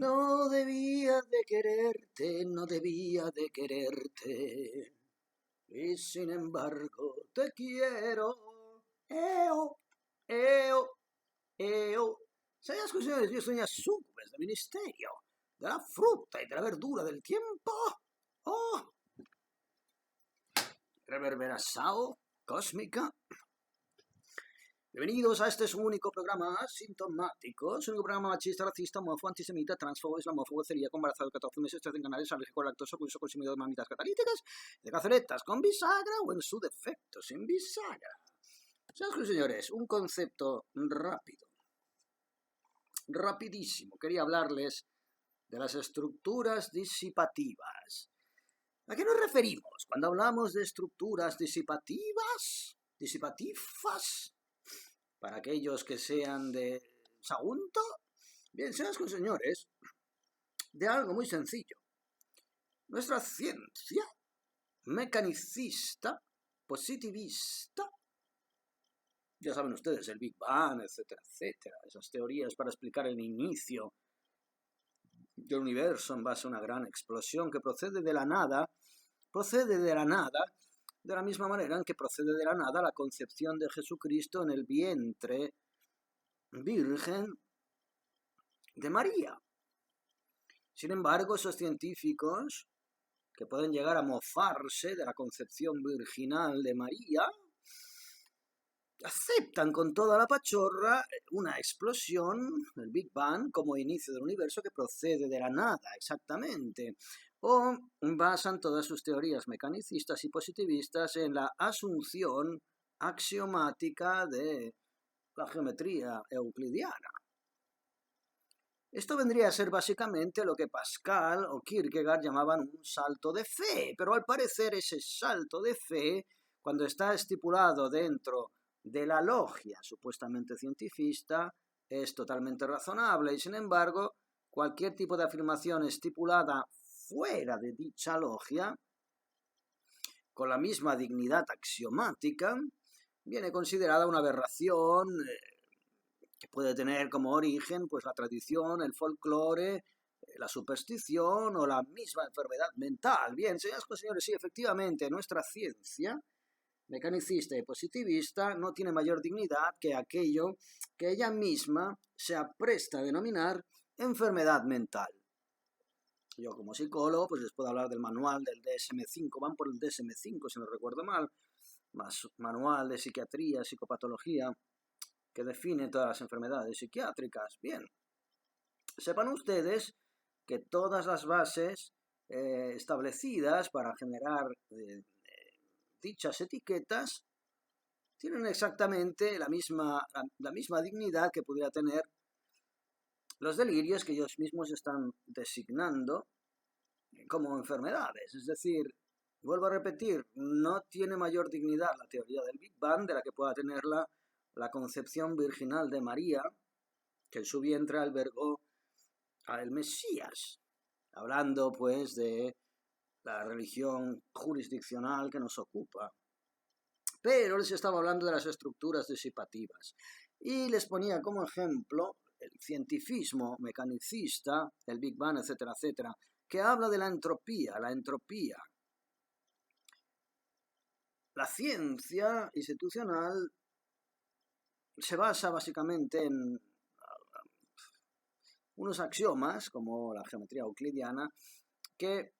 No debía de quererte, no debía de quererte. Y sin embargo te quiero. Eo, eo, eo. ¿Sabías que señores, yo soy una súcubes del ministerio, de la fruta y de la verdura del tiempo? Oh, reverberación cósmica. Bienvenidos a este su único programa asintomático, su único programa machista, racista, homófobo, antisemita, transfobo, islamófobo, celíaco, embarazado de 14 meses, 3 en canales, alérgico, lactosa, con uso consumido de mamitas catalíticas, de caceretas con bisagra o en su defecto sin bisagra. ¿Sabes, señores? Un concepto rápido, rapidísimo. Quería hablarles de las estructuras disipativas. ¿A qué nos referimos cuando hablamos de estructuras disipativas? ¿Disipativas? Para aquellos que sean de Sagunto. Bien, señoras y señores, de algo muy sencillo. Nuestra ciencia mecanicista, positivista, ya saben ustedes, el Big Bang, etcétera, etcétera, esas teorías para explicar el inicio del universo en base a una gran explosión que procede de la nada, de la misma manera en que procede de la nada la concepción de Jesucristo en el vientre virgen de María. Sin embargo, esos científicos que pueden llegar a mofarse de la concepción virginal de María aceptan con toda la pachorra una explosión, el Big Bang, como inicio del universo que procede de la nada, exactamente. O basan todas sus teorías mecanicistas y positivistas en la asunción axiomática de la geometría euclidiana. Esto vendría a ser básicamente lo que Pascal o Kierkegaard llamaban un salto de fe, pero al parecer ese salto de fe, cuando está estipulado dentro de la logia supuestamente cientifista, es totalmente razonable y sin embargo cualquier tipo de afirmación estipulada fuera de dicha logia, con la misma dignidad axiomática, viene considerada una aberración que puede tener como origen pues la tradición, el folclore, la superstición o la misma enfermedad mental. Bien, señoras y señores, sí, efectivamente, nuestra ciencia mecanicista y positivista no tiene mayor dignidad que aquello que ella misma se apresta a denominar enfermedad mental. Yo como psicólogo pues les puedo hablar del manual del DSM-5, van por el DSM-5 si no recuerdo mal, más manual de psiquiatría, psicopatología, que define todas las enfermedades psiquiátricas. Bien, sepan ustedes que todas las bases establecidas para generar dichas etiquetas tienen exactamente la misma dignidad que pudiera tener los delirios que ellos mismos están designando como enfermedades. Es decir, vuelvo a repetir, no tiene mayor dignidad la teoría del Big Bang de la que pueda tener la concepción virginal de María, que en su vientre albergó al Mesías, hablando pues de la religión jurisdiccional que nos ocupa. Pero les estaba hablando de las estructuras disipativas y les ponía como ejemplo el cientifismo mecanicista, el Big Bang, etcétera, etcétera, que habla de la entropía. La ciencia institucional se basa básicamente en unos axiomas, como la geometría euclidiana, que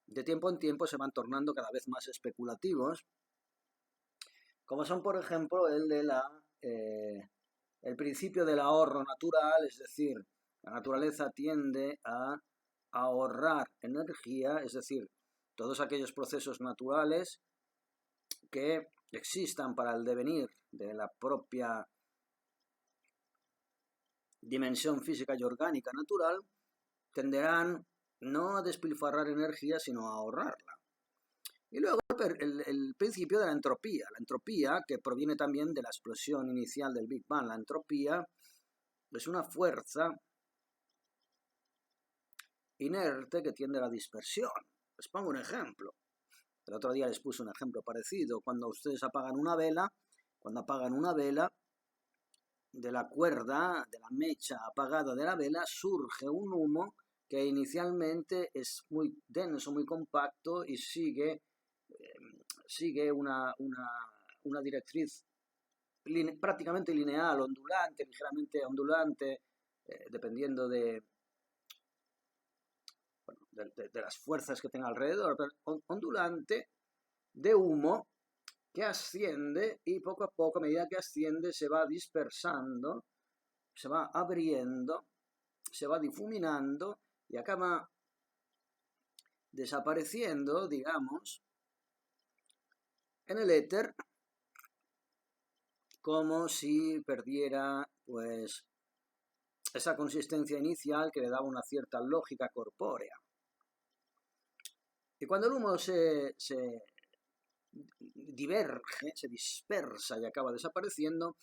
de tiempo en tiempo se van tornando cada vez más especulativos, como son, por ejemplo, el principio del ahorro natural, es decir, la naturaleza tiende a ahorrar energía, es decir, todos aquellos procesos naturales que existan para el devenir de la propia dimensión física y orgánica natural, tenderán no a despilfarrar energía, sino a ahorrarla. Y luego el principio de la entropía que proviene también de la explosión inicial del Big Bang. La entropía es una fuerza inerte que tiende a la dispersión. Les pongo un ejemplo. El otro día les puse un ejemplo parecido. Cuando ustedes apagan una vela, de la cuerda, de la mecha apagada de la vela, surge un humo que inicialmente es muy denso, muy compacto y sigue una directriz prácticamente lineal, ondulante, ligeramente ondulante, dependiendo de las fuerzas que tenga alrededor, pero ondulante, de humo que asciende y poco a poco, a medida que asciende, se va dispersando, se va abriendo, se va difuminando y acaba desapareciendo, digamos, en el éter, como si perdiera, pues, esa consistencia inicial que le daba una cierta lógica corpórea. Y cuando el humo se diverge, se dispersa y acaba desapareciendo,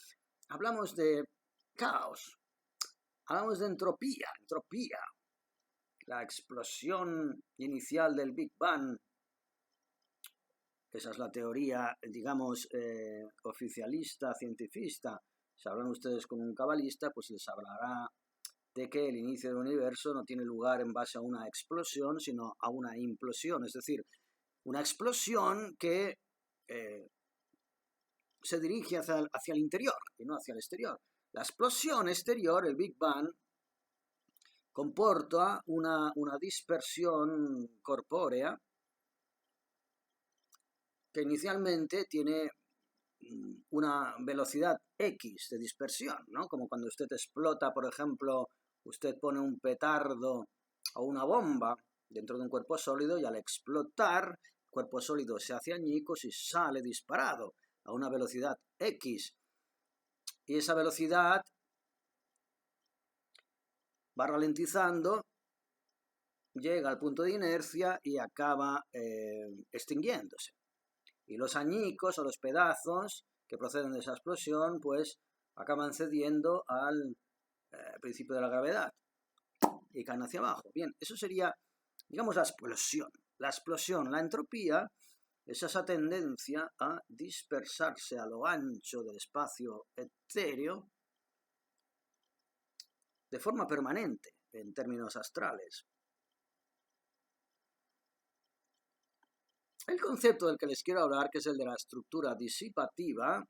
hablamos de caos, hablamos de entropía, la explosión inicial del Big Bang. Esa es la teoría, digamos, oficialista, cientifista. Si hablan ustedes con un cabalista, pues les hablará de que el inicio del universo no tiene lugar en base a una explosión, sino a una implosión, es decir, una explosión que se dirige hacia el interior y no hacia el exterior. La explosión exterior, el Big Bang, comporta una dispersión corpórea que inicialmente tiene una velocidad X de dispersión, ¿no? Como cuando usted explota, por ejemplo, usted pone un petardo o una bomba dentro de un cuerpo sólido y al explotar, el cuerpo sólido se hace añicos y sale disparado a una velocidad X. Y esa velocidad va ralentizando, llega al punto de inercia y acaba extinguiéndose. Y los añicos o los pedazos que proceden de esa explosión, pues acaban cediendo al principio de la gravedad y caen hacia abajo. Bien, eso sería, digamos, la explosión. La explosión, la entropía, es esa tendencia a dispersarse a lo ancho del espacio etéreo de forma permanente, en términos astrales. El concepto del que les quiero hablar, que es el de la estructura disipativa,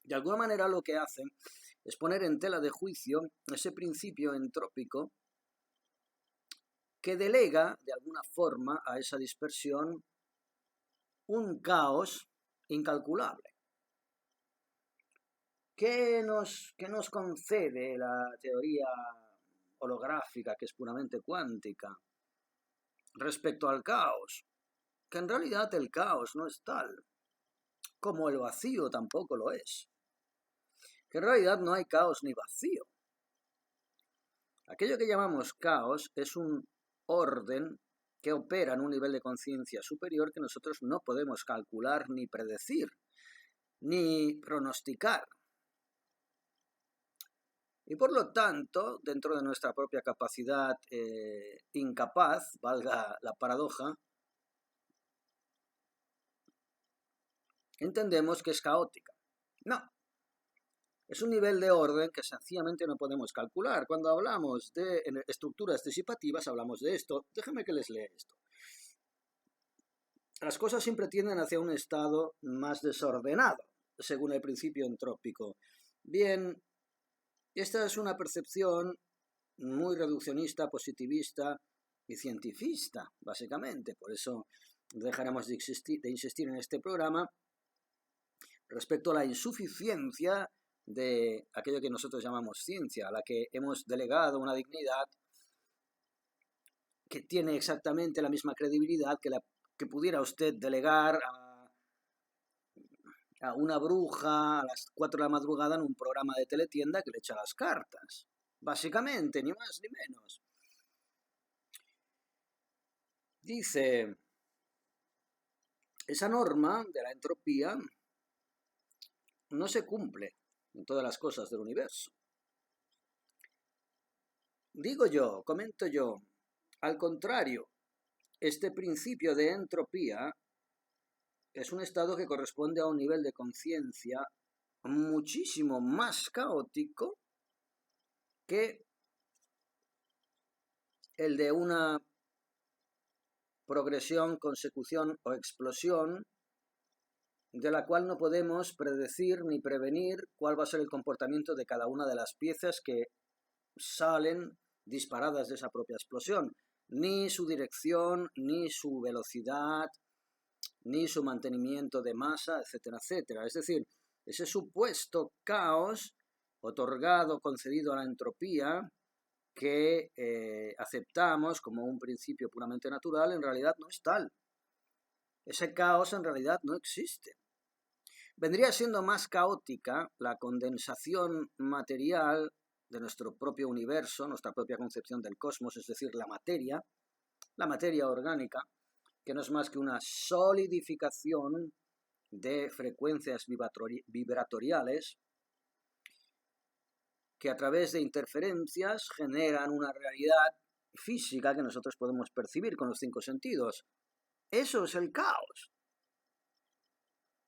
de alguna manera lo que hace es poner en tela de juicio ese principio entrópico que delega de alguna forma a esa dispersión un caos incalculable. ¿Qué nos concede la teoría holográfica, que es puramente cuántica, respecto al caos? Que en realidad el caos no es tal, como el vacío tampoco lo es. Que en realidad no hay caos ni vacío. Aquello que llamamos caos es un orden que opera en un nivel de conciencia superior que nosotros no podemos calcular ni predecir, ni pronosticar. Y por lo tanto, dentro de nuestra propia capacidad incapaz, valga la paradoja, entendemos que es caótica. No. Es un nivel de orden que sencillamente no podemos calcular. Cuando hablamos de estructuras disipativas, hablamos de esto. Déjenme que les lea esto. Las cosas siempre tienden hacia un estado más desordenado, según el principio entrópico. Bien, esta es una percepción muy reduccionista, positivista y cientifista, básicamente. Por eso dejaremos de insistir en este programa respecto a la insuficiencia de aquello que nosotros llamamos ciencia, a la que hemos delegado una dignidad que tiene exactamente la misma credibilidad que pudiera usted delegar a una bruja a las 4 de la madrugada en un programa de teletienda que le echa las cartas. Básicamente, ni más ni menos. Dice, esa norma de la entropía no se cumple en todas las cosas del universo. Digo yo, comento yo, al contrario, este principio de entropía es un estado que corresponde a un nivel de conciencia muchísimo más caótico que el de una progresión, consecución o explosión de la cual no podemos predecir ni prevenir cuál va a ser el comportamiento de cada una de las piezas que salen disparadas de esa propia explosión, ni su dirección, ni su velocidad, ni su mantenimiento de masa, etcétera, etcétera. Es decir, ese supuesto caos otorgado, concedido a la entropía, que aceptamos como un principio puramente natural, en realidad no es tal. Ese caos en realidad no existe. Vendría siendo más caótica la condensación material de nuestro propio universo, nuestra propia concepción del cosmos, es decir, la materia orgánica, que no es más que una solidificación de frecuencias vibratoriales que a través de interferencias generan una realidad física que nosotros podemos percibir con los 5 sentidos. Eso es el caos.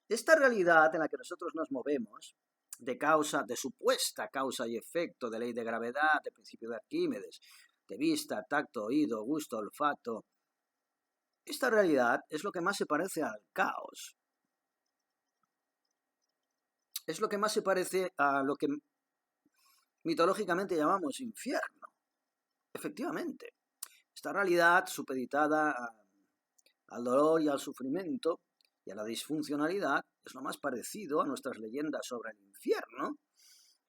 Esta realidad en la que nosotros nos movemos, de supuesta causa y efecto, de ley de gravedad, de principio de Arquímedes, de vista, tacto, oído, gusto, olfato, esta realidad es lo que más se parece al caos. Es lo que más se parece a lo que mitológicamente llamamos infierno. Efectivamente, esta realidad supeditada al dolor y al sufrimiento y a la disfuncionalidad es lo más parecido a nuestras leyendas sobre el infierno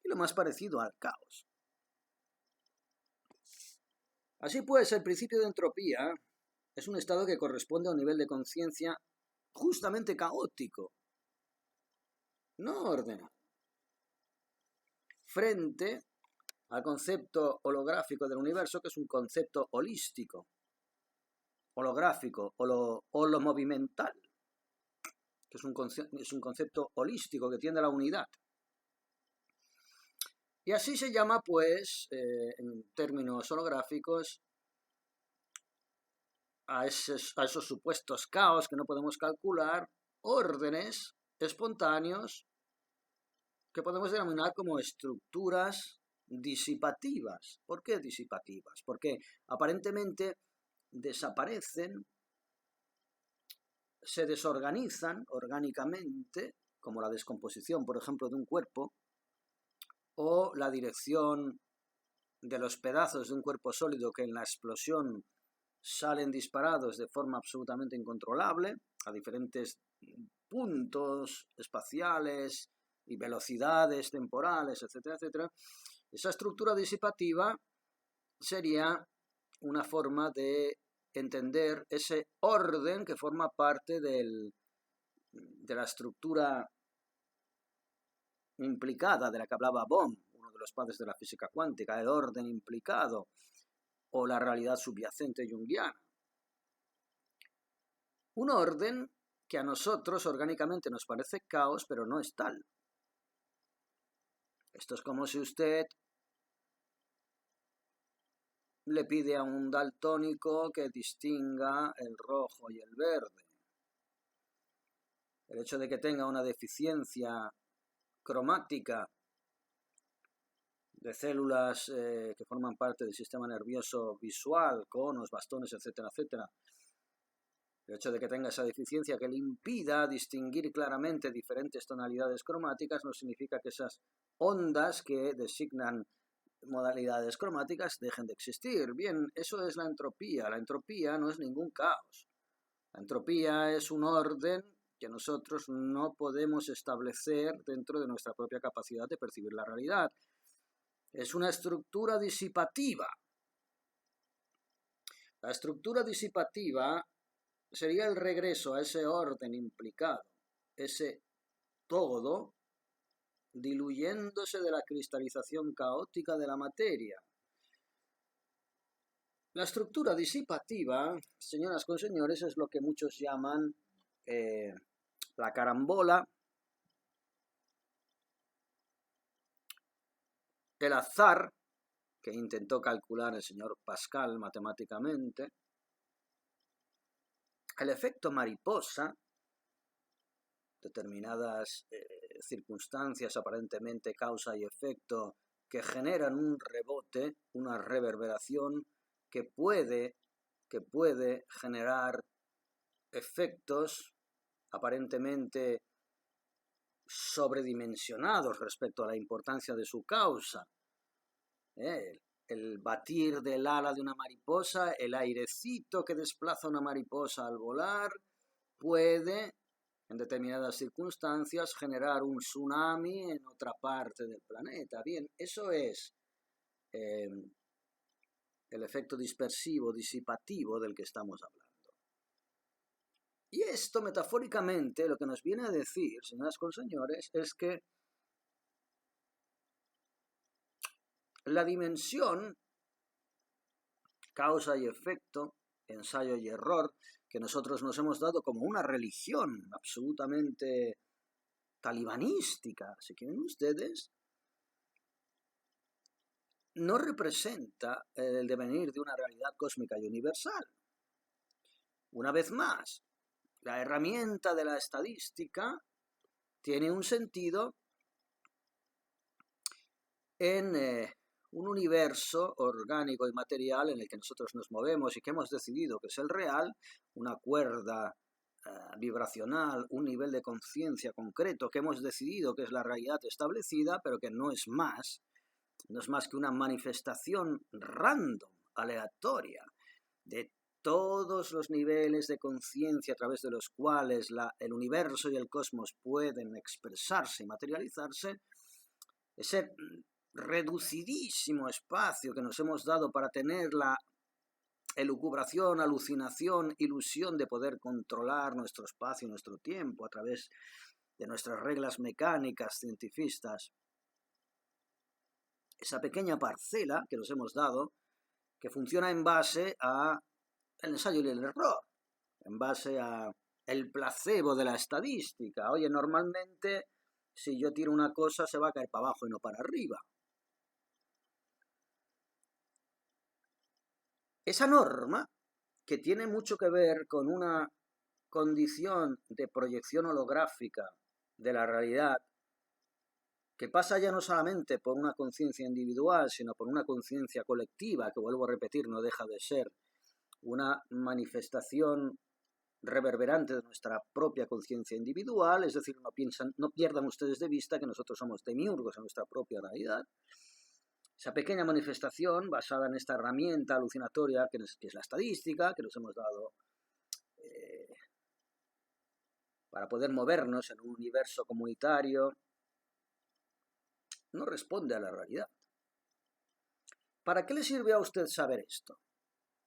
y lo más parecido al caos. Así pues, el principio de entropía es un estado que corresponde a un nivel de conciencia justamente caótico, no ordenado, frente al concepto holográfico del universo, que es un concepto holístico, holográfico, holomovimental, que es un concepto holístico que tiende a la unidad. Y así se llama, pues, en términos holográficos, a esos supuestos caos que no podemos calcular, órdenes espontáneos que podemos denominar como estructuras disipativas. ¿Por qué disipativas? Porque aparentemente desaparecen, se desorganizan orgánicamente, como la descomposición, por ejemplo, de un cuerpo, o la dirección de los pedazos de un cuerpo sólido que en la explosión salen disparados de forma absolutamente incontrolable a diferentes puntos espaciales y velocidades temporales, etcétera, etcétera. Esa estructura disipativa sería una forma de entender ese orden que forma parte de la estructura implicada de la que hablaba Bohm, uno de los padres de la física cuántica, el orden implicado o la realidad subyacente junguiana. Un orden que a nosotros orgánicamente nos parece caos, pero no es tal. Esto es como si usted le pide a un daltónico que distinga el rojo y el verde. El hecho de que tenga una deficiencia cromática de células que forman parte del sistema nervioso visual, conos, bastones, etcétera, etcétera. El hecho de que tenga esa deficiencia que le impida distinguir claramente diferentes tonalidades cromáticas no significa que esas ondas que designan modalidades cromáticas dejen de existir. Bien, eso es la entropía. La entropía no es ningún caos. La entropía es un orden que nosotros no podemos establecer dentro de nuestra propia capacidad de percibir la realidad. Es una estructura disipativa. La estructura disipativa sería el regreso a ese orden implicado, ese todo diluyéndose de la cristalización caótica de la materia. La estructura disipativa, señoras con señores, es lo que muchos llaman la carambola, el azar, que intentó calcular el señor Pascal matemáticamente, el efecto mariposa, determinadas circunstancias aparentemente causa y efecto que generan un rebote, una reverberación que puede generar efectos aparentemente sobredimensionados respecto a la importancia de su causa. El batir del ala de una mariposa, el airecito que desplaza una mariposa al volar, puede, en determinadas circunstancias, generar un tsunami en otra parte del planeta. Bien, eso es el efecto dispersivo, disipativo del que estamos hablando. Y esto, metafóricamente, lo que nos viene a decir, señoras con señores, es que la dimensión causa y efecto, ensayo y error, que nosotros nos hemos dado como una religión absolutamente talibanística, si quieren ustedes, no representa el devenir de una realidad cósmica y universal. Una vez más, la herramienta de la estadística tiene un sentido en un universo orgánico y material en el que nosotros nos movemos y que hemos decidido que es el real, una cuerda vibracional, un nivel de conciencia concreto que hemos decidido que es la realidad establecida, pero que no es más que una manifestación random, aleatoria, de todos los niveles de conciencia a través de los cuales el universo y el cosmos pueden expresarse y materializarse, ese reducidísimo espacio que nos hemos dado para tener la elucubración, alucinación, ilusión de poder controlar nuestro espacio y nuestro tiempo a través de nuestras reglas mecánicas cientifistas. Esa pequeña parcela que nos hemos dado, que funciona en base al ensayo y el error, en base al placebo de la estadística. Oye, normalmente si yo tiro una cosa se va a caer para abajo y no para arriba. Esa norma, que tiene mucho que ver con una condición de proyección holográfica de la realidad, que pasa ya no solamente por una conciencia individual, sino por una conciencia colectiva, que vuelvo a repetir, no deja de ser una manifestación reverberante de nuestra propia conciencia individual, es decir, no pierdan ustedes de vista que nosotros somos demiurgos en nuestra propia realidad. Esa pequeña manifestación basada en esta herramienta alucinatoria que es la estadística, que nos hemos dado para poder movernos en un universo comunitario, no responde a la realidad. ¿Para qué le sirve a usted saber esto?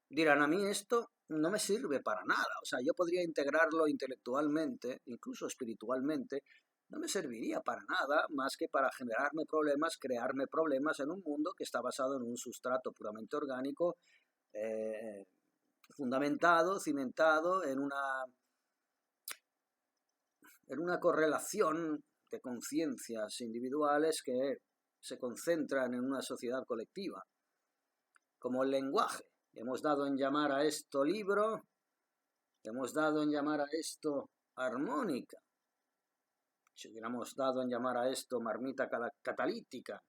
Dirán, a mí esto no me sirve para nada. O sea, yo podría integrarlo intelectualmente, incluso espiritualmente, no me serviría para nada más que para generarme problemas, crearme problemas en un mundo que está basado en un sustrato puramente orgánico, fundamentado, cimentado en una correlación de conciencias individuales que se concentran en una sociedad colectiva, como el lenguaje. Hemos dado en llamar a esto libro, hemos dado en llamar a esto armónica, si hubiéramos dado en llamar a esto marmita catalítica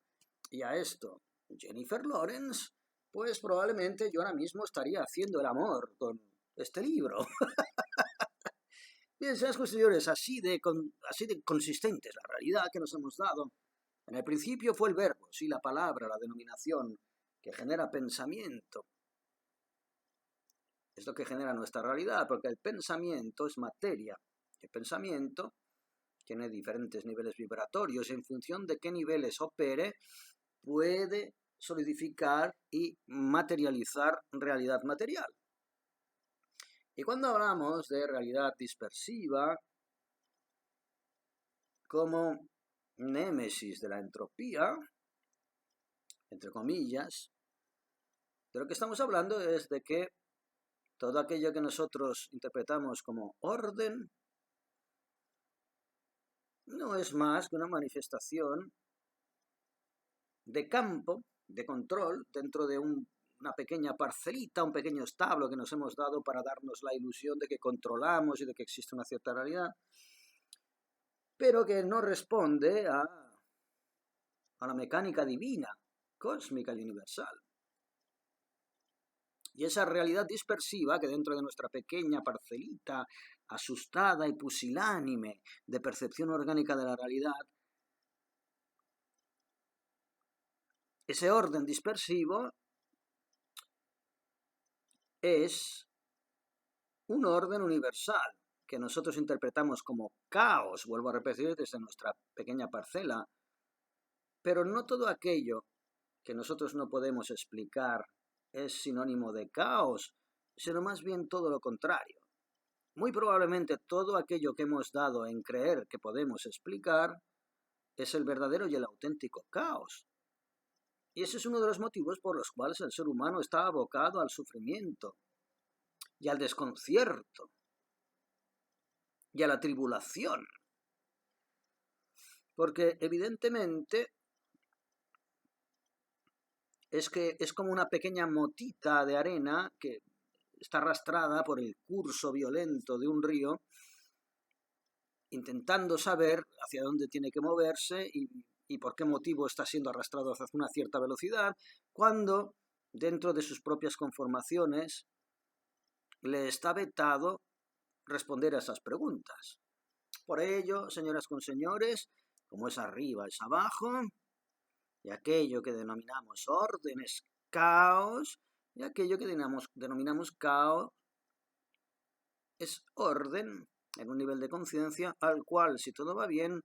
y a esto Jennifer Lawrence, pues probablemente yo ahora mismo estaría haciendo el amor con este libro. Bien, señores señores, así de consistente es la realidad que nos hemos dado. En el principio fue el verbo, sí, la palabra, la denominación, que genera pensamiento. Es lo que genera nuestra realidad, porque el pensamiento es materia. El pensamiento tiene diferentes niveles vibratorios y en función de qué niveles opere, puede solidificar y materializar realidad material. Y cuando hablamos de realidad dispersiva, como némesis de la entropía, entre comillas, de lo que estamos hablando es de que todo aquello que nosotros interpretamos como orden no es más que una manifestación de campo, de control, dentro de una pequeña parcelita, un pequeño establo que nos hemos dado para darnos la ilusión de que controlamos y de que existe una cierta realidad. pero que no responde a la mecánica divina, cósmica y universal. Y esa realidad dispersiva que dentro de nuestra pequeña parcelita, asustada y pusilánime de percepción orgánica de la realidad, ese orden dispersivo es un orden universal que nosotros interpretamos como caos, vuelvo a repetir, desde nuestra pequeña parcela, pero no todo aquello que nosotros no podemos explicar es sinónimo de caos, sino más bien todo lo contrario. Muy probablemente todo aquello que hemos dado en creer que podemos explicar es el verdadero y el auténtico caos. Y ese es uno de los motivos por los cuales el ser humano está abocado al sufrimiento y al desconcierto y a la tribulación. Porque evidentemente es que es como una pequeña motita de arena que está arrastrada por el curso violento de un río, intentando saber hacia dónde tiene que moverse y por qué motivo está siendo arrastrado hacia una cierta velocidad, cuando dentro de sus propias conformaciones le está vetado responder a esas preguntas. Por ello, señoras con señores, como es arriba es abajo, y aquello que denominamos orden es caos, y aquello que denominamos caos es orden en un nivel de conciencia al cual, si todo va bien,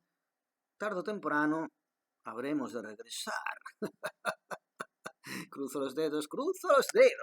tarde o temprano habremos de regresar. Cruzo los dedos, cruzo los dedos.